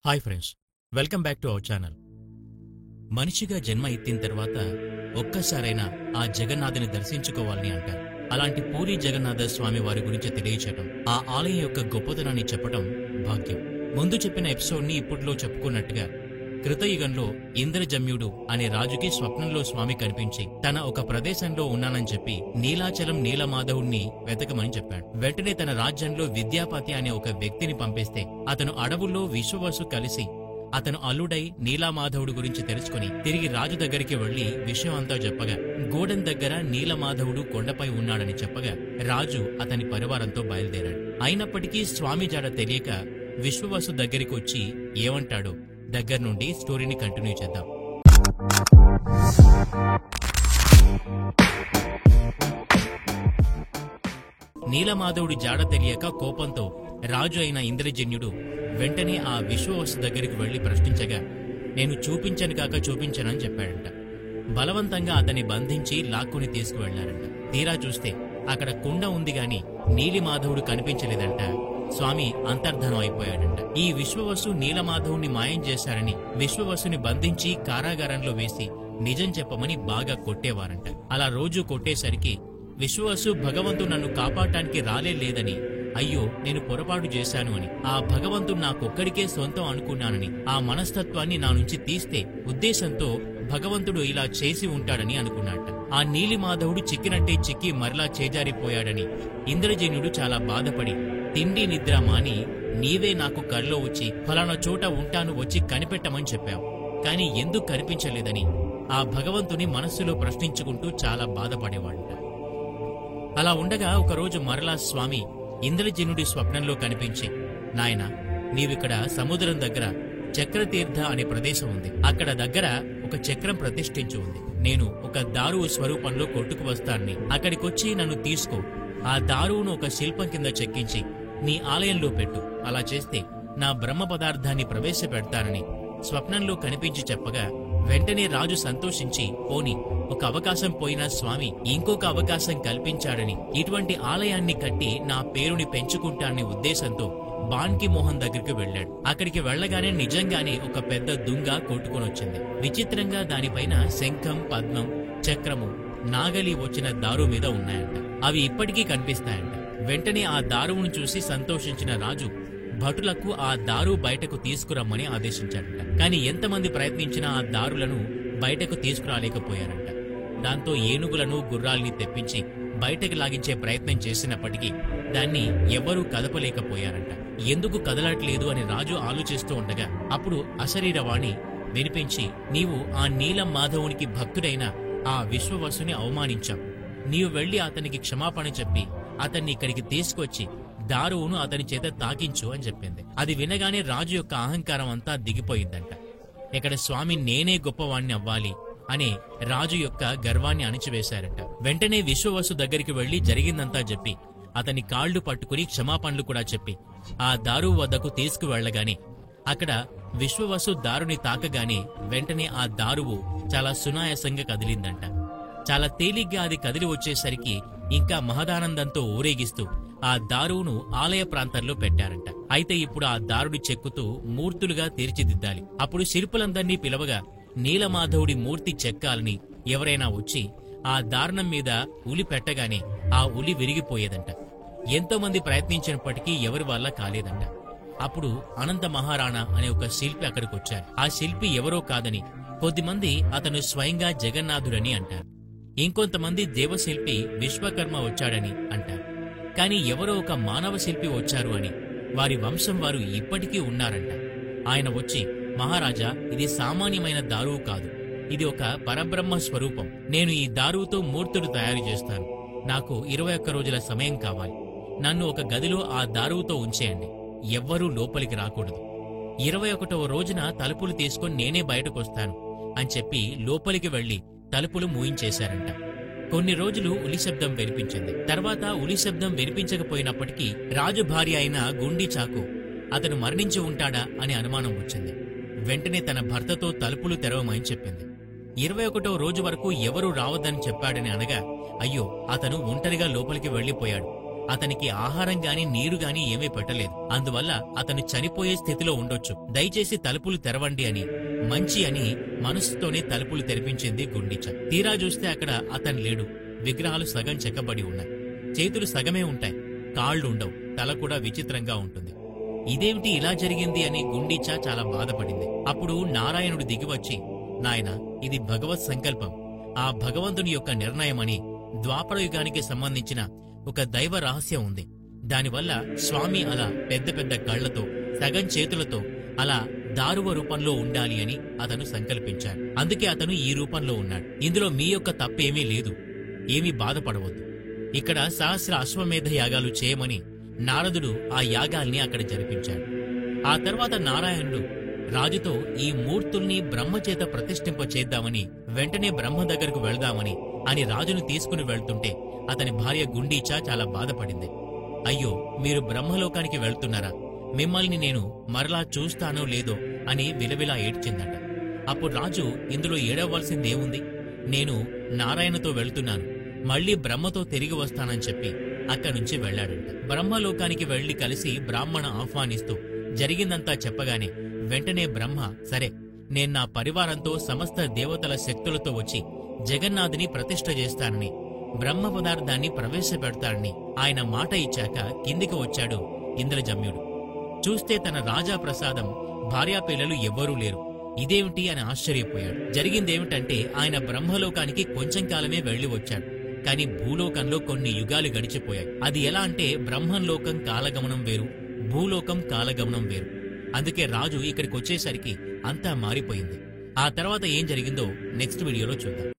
Hi friends, welcome back to our channel. మనిషిగా జన్మ ఎత్తిన తర్వాత ఒక్కసారైనా ఆ జగన్నాథుని దర్శించుకోవాలని అంటారు. అలాంటి పూరి జగన్నాథ స్వామి వారి గురించి తెలియచేయటం, ఆ ఆలయం యొక్క గొప్పతనాన్ని చెప్పటం భాగ్యం. ముందు చెప్పిన ఎపిసోడ్ని ఇప్పట్లో చెప్పుకున్నట్టుగా కృతయుగంలో ఇంద్రజమ్యుడు అనే రాజుకి స్వప్నంలో స్వామి కనిపించి తన ఒక ప్రదేశంలో ఉన్నానని చెప్పి నీలాచలం నీలమాధవుణ్ణి వెతకమని చెప్పాడు. వెంటనే తన రాజ్యంలో విద్యాపతి అనే ఒక వ్యక్తిని పంపిస్తే అతను అడవుల్లో విశ్వవసు కలిసి అతను అల్లుడై నీలమాధవుడు గురించి తెలుసుకుని తిరిగి రాజు దగ్గరికి వెళ్లి విషయం అంతా చెప్పగా గూడెం దగ్గర నీలమాధవుడు కొండపై ఉన్నాడని చెప్పగా రాజు అతని పరివారంతో బయలుదేరాడు. అయినప్పటికీ స్వామి జాడ తెలియక విశ్వవసు దగ్గరికి వచ్చి ఏమంటాడో దగ్గర నుండి స్టోరీని కంటిన్యూ చేద్దాం. నీలమాధవుడి జాడ తెలియక కోపంతో రాజు అయిన ఇంద్రజన్యుడు వెంటనే ఆ విశ్వవసు దగ్గరికి వెళ్లి ప్రశ్నించగా నేను చూపించను కాక చూపించనని చెప్పాడంట. బలవంతంగా అతన్ని బంధించి లాక్కుని తీసుకువెళ్లారంట. తీరా చూస్తే అక్కడ కుండ ఉంది గాని నీలిమాధవుడు కనిపించలేదంట. స్వామి అంతర్ధనం అయిపోయాడంట. ఈ విశ్వవసు నీలమాధవుని మాయం చేశారని విశ్వవసుని బంధించి కారాగారంలో వేసి నిజం చెప్పమని బాగా కొట్టేవారంట. అలా రోజు కొట్టేసరికి విశ్వవసు భగవంతుడు నన్ను కాపాడటానికి రాలేదని, అయ్యో నేను పొరపాటు చేశాను అని, ఆ భగవంతుడు నాకొక్కడికే సొంతం అనుకున్నానని, ఆ మనస్తత్వాన్ని నా నుంచి తీస్తే ఉద్దేశంతో భగవంతుడు ఇలా చేసి ఉంటాడని అనుకున్నాట. ఆ నీలిమాధవుడు చిక్కినట్టే చిక్కి మరలా చేజారిపోయాడని ఇంద్రజన్యుడు చాలా బాధపడి తిండి నిద్ర మాని నీవే నాకు కల్లో వచ్చి ఫలానా చోట ఉంటాను, వచ్చి కనిపెట్టమని చెప్పావు, కాని ఎందుకు కనిపించలేదని ఆ భగవంతుని మనస్సులో ప్రశ్నించుకుంటూ చాలా బాధపడేవాడంట. అలా ఉండగా ఒకరోజు మరలా స్వామి ఇంద్రజన్యుడి స్వప్నంలో కనిపించి, నాయనా నీవిక్కడ సముద్రం దగ్గర చక్రతీర్థ అనే ప్రదేశం ఉంది, అక్కడ దగ్గర ఒక చక్రం ప్రతిష్ఠించి ఉంది, నేను ఒక దారువు స్వరూపంలో కొట్టుకు వస్తానని, అక్కడికొచ్చి నన్ను తీసుకో, ఆ దారువును ఒక శిల్పం కింద చెక్కించి నీ ఆలయంలో పెట్టు, అలా చేస్తే నా బ్రహ్మ పదార్థాన్ని ప్రవేశపెడతానని స్వప్నంలో కనిపించి చెప్పగా వెంటనే రాజు సంతోషించి, పోని ఒక అవకాశం పోయినా స్వామి ఇంకొక అవకాశం కల్పించాడని ఇటువంటి ఆలయాన్ని కట్టి నా పేరుని పెంచుకుంటాననే ఉద్దేశంతో బాన్కి మోహన్ దగ్గరికి వెళ్లాడు. అక్కడికి వెళ్లగానే నిజంగానే ఒక పెద్ద దుంగ కొట్టుకొనొచ్చింది. విచిత్రంగా దానిపైన శంఖం, పద్మం, చక్రము, నాగలి వచ్చిన దారు మీద ఉన్నాయంట. అవి ఇప్పటికీ కనిపిస్తాయంట. వెంటనే ఆ దారువును చూసి సంతోషించిన రాజు భటులకు ఆ దారు బయటకు తీసుకురమ్మని ఆదేశించాడంట. కాని ఎంతమంది ప్రయత్నించినా ఆ దారులను బయటకు తీసుకురాలేకపోయారంట. దాంతో ఏనుగులను, గుర్రాల్ని తెప్పించి బయటకు లాగించే ప్రయత్నం చేసినప్పటికీ దాన్ని ఎవరూ కదపలేకపోయారంట. ఎందుకు కదలట్లేదు అని రాజు ఆలోచిస్తూ ఉండగా అప్పుడు అశరీరవాణి వినిపించి, నీవు ఆ నీలం మాధవునికి భక్తుడైన ఆ విశ్వవసుని అవమానించావు, నీవు వెళ్లి అతనికి క్షమాపణ చెప్పి అతన్ని ఇక్కడికి తీసుకొచ్చి దారువును అతని చేత తాకించు అని చెప్పింది. అది వినగానే రాజు యొక్క అహంకారం అంతా దిగిపోయిందంట. ఇక్కడ స్వామి నేనే గొప్పవాణ్ణి అవ్వాలి అనే రాజు యొక్క గర్వాన్ని అణిచివేశారంట. వెంటనే విశ్వవసు దగ్గరికి వెళ్లి జరిగిందంతా చెప్పి అతని కాళ్లు పట్టుకుని క్షమాపణలు కూడా చెప్పి ఆ దారువు వద్దకు తీసుకువెళ్లగానే అక్కడ విశ్వవసు దారుని తాకగానే వెంటనే ఆ దారువు చాలా సునాయాసంగా కదిలిందంట. చాలా తేలిగ్గా అది కదిలి వచ్చేసరికి ఇంకా మహదానందంతో ఊరేగిస్తూ ఆ దారువును ఆలయ ప్రాంతంలో పెట్టారంట. అయితే ఇప్పుడు ఆ దారుని చెక్కుతూ మూర్తులుగా తీర్చిదిద్దాలి. అప్పుడు శిల్పులందర్నీ పిలవగా నీలమాధవుడి మూర్తి చెక్కాలని ఎవరైనా వచ్చి ఆ దారుణం మీద ఉలి పెట్టగానే ఆ ఉలి విరిగిపోయేదంట. ఎంతో మంది ప్రయత్నించినప్పటికీ ఎవరి వల్ల కాలేదంట. అప్పుడు అనంత మహారాణా అనే ఒక శిల్పి అక్కడికొచ్చారు. ఆ శిల్పి ఎవరో కాదని కొద్దిమంది అతను స్వయంగా జగన్నాథుడని అంటారు. ఇంకొంతమంది దేవశిల్పి విశ్వకర్మ వచ్చాడని అంటారు. కాని ఎవరో ఒక మానవ శిల్పి వచ్చారు అని, వారి వంశం వారు ఇప్పటికీ ఉన్నారంట. ఆయన వచ్చి, మహారాజా ఇది సామాన్యమైన దారువు కాదు, ఇది ఒక పరబ్రహ్మ స్వరూపం, నేను ఈ దారువుతో మూర్తులు తయారు చేస్తాను, నాకు 21 రోజుల సమయం కావాలి, నన్ను ఒక గదిలో ఆ దారువుతో ఉంచేయండి, ఎవ్వరూ లోపలికి రాకూడదు, 21వ రోజున తలుపులు తీసుకొని నేనే బయటకొస్తాను అని చెప్పి లోపలికి వెళ్లి తలుపులు మూయించేశారంట. కొన్ని రోజులు ఉలి శబ్దం వినిపించింది. తర్వాత ఉలి శబ్దం వినిపించకపోయినప్పటికీ రాజు భార్య అయిన గుండి చాకు అతను మరణించి ఉంటాడా అని అనుమానం వచ్చింది. వెంటనే తన భర్తతో తలుపులు తెరవమని చెప్పింది. 21వ రోజు వరకు ఎవరూ రావద్దని చెప్పాడని అనగా, అయ్యో అతను ఒంటరిగా లోపలికి వెళ్లిపోయాడు, అతనికి ఆహారం గాని నీరు గాని ఏమీ పెట్టలేదు. అందువల్ల అతను చనిపోయే స్థితిలో ఉండొచ్చు, దయచేసి తలుపులు తెరవండి అని మంచి అని మనసుతోనే తలుపులు తెరిపించింది గుండిచ. తీరా చూస్తే అక్కడ అతను లేడు. విగ్రహాలు సగం చెక్కబడి ఉన్నాయి. చేతులు సగమే ఉంటాయి, కాళ్లు ఉండవు, తల కూడా విచిత్రంగా ఉంటుంది. ఇదేమిటి ఇలా జరిగింది అని గుండిచ చాలా బాధపడింది. అప్పుడు నారాయణుడు దిగివచ్చి, నాయనా, ఇది భగవత్ సంకల్పం, ఆ భగవంతుని యొక్క నిర్ణయమని ద్వాపర యుగానికి సంబంధించిన ఒక దైవ రహస్యం ఉంది. దానివల్ల స్వామి అలా పెద్ద పెద్ద కళ్లతో సగం చేతులతో అలా దారువ రూపంలో ఉండాలి అని అతను సంకల్పించాడు. అందుకే అతను ఈ రూపంలో ఉన్నాడు. ఇందులో మీ యొక్క తప్పేమీ లేదు, ఏమీ బాధపడవద్దు. ఇక్కడ సహస్ర అశ్వమేధ యాగాలు చేయమని నారదుడు ఆ యాగాల్ని అక్కడ జరిపించాడు. ఆ తర్వాత నారాయణుడు రాజుతో ఈ మూర్తుల్ని బ్రహ్మచేత ప్రతిష్ఠింప చేద్దామని, వెంటనే బ్రహ్మ దగ్గరకు వెళ్దామని అని రాజును తీసుకుని వెళ్తుంటే అతని భార్య గుండీచ చాలా బాధపడింది. అయ్యో, మీరు బ్రహ్మలోకానికి వెళ్తున్నారా? మిమ్మల్ని నేను మరలా చూస్తానో లేదో అని విలవిలా ఏడ్చిందట. అప్పుడు రాజు, ఇందులో ఏడవలసిందేముంది? నేను నారాయణతో వెళ్తున్నాను, మళ్లీ బ్రహ్మతో తిరిగి వస్తానని చెప్పి అక్కడ్నుంచి వెళ్లాడంట. బ్రహ్మలోకానికి వెళ్లి కలిసి బ్రాహ్మణ ఆహ్వానిస్తూ జరిగిందంతా చెప్పగానే వెంటనే బ్రహ్మ, సరే, నేను నా పరివారంతో సమస్త దేవతల శక్తులతో వచ్చి జగన్నాథుని ప్రతిష్ఠ చేస్తానని, బ్రహ్మ పదార్థాన్ని ప్రవేశపెడతాడని ఆయన మాట ఇచ్చాక కిందికి వచ్చాడు ఇంద్రజమ్యుడు. చూస్తే తన రాజా ప్రసాదం, భార్యాపిల్లలు ఎవ్వరూ లేరు. ఇదేమిటి అని ఆశ్చర్యపోయాడు. జరిగిందేమిటంటే ఆయన బ్రహ్మలోకానికి కొంచెం కాలమే వెళ్లి వచ్చాడు, కాని భూలోకంలో కొన్ని యుగాలు గడిచిపోయాయి. అది ఎలా అంటే బ్రహ్మంలోకం కాలగమనం వేరు, భూలోకం కాలగమనం వేరు. అందుకే రాజు ఇక్కడికొచ్చేసరికి అంతా మారిపోయింది. ఆ తర్వాత ఏం జరిగిందో నెక్స్ట్ వీడియోలో చూద్దాం.